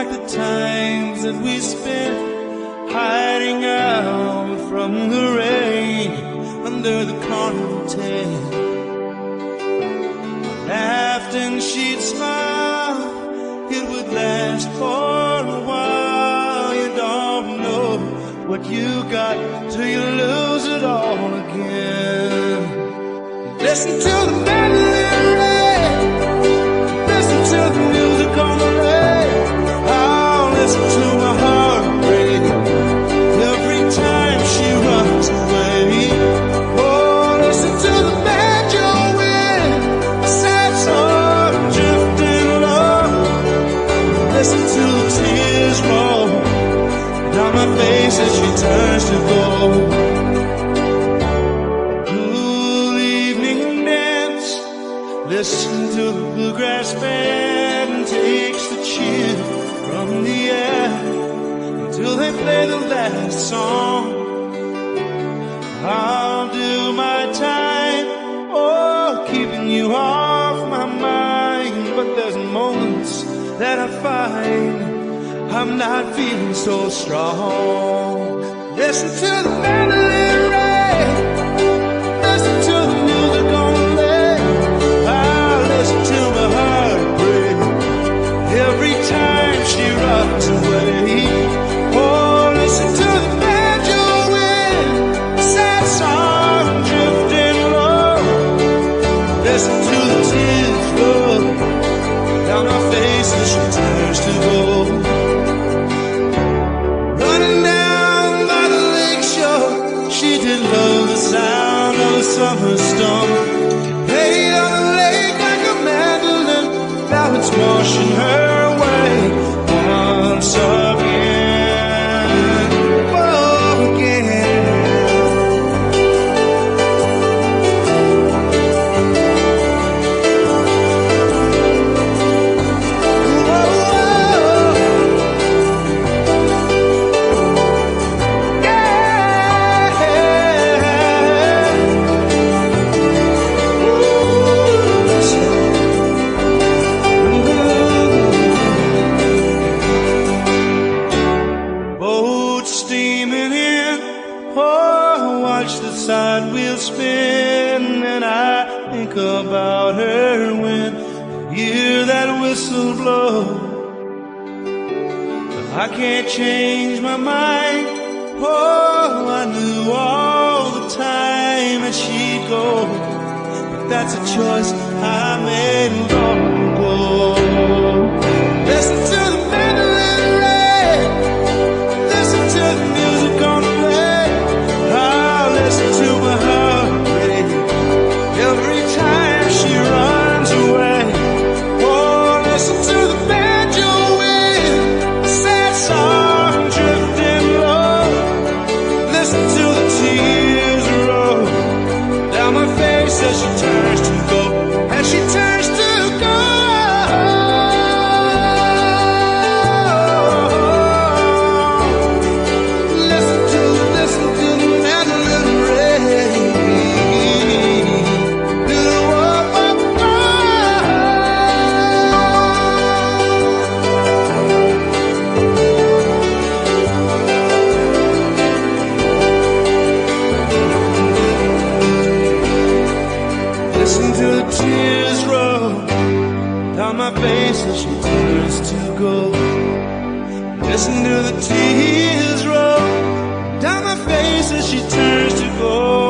like the times that we spent hiding out from the rain under the carnival tent. Laughed and she'd smile, it would last for a while. You don't know what you got till you lose it all again. Listen to the mandolin rain, listen to the music on the radio. I'll listen to my heart break every time she runs away. Oh, listen to the banjo wind, a sad song drifting low. Listen to the tears roll down my face as she turns to gold. Cool evening dance, listen to the bluegrass band, takes the chill from the air until they play the last song. I'll do my time, oh, keeping you off my mind. But there's moments that I find I'm not feeling so strong. Listen to the mandolin rain, listen to the music on the radio. I'll listen to my heart break every time she runs away. Oh, listen to the banjo wind, sad song drifting low. Listen to the tears roll down her face as she turns to gold. Running down by the lake shore, she did love the sound of a summer storm. Played on the lake like a mandolin, now it's washing her away once again. Oh, again. Steaming in, oh, watch the side wheel spin, and I think about her when I hear that whistle blow. I can't change my mind, oh, I knew all the time that she'd go, but that's a choice I made long ago. Listen to the mandolin rain, listen to the music on the radio. I'll listen to my heart break every time she runs away. Oh, listen to the banjo wind, sad song drifting low. Listen to the tears roll down my face as she turns to go, as she turns to go. Listen to the tears roll down my face as she turns to go. Listen to the tears roll down my face as she turns to go.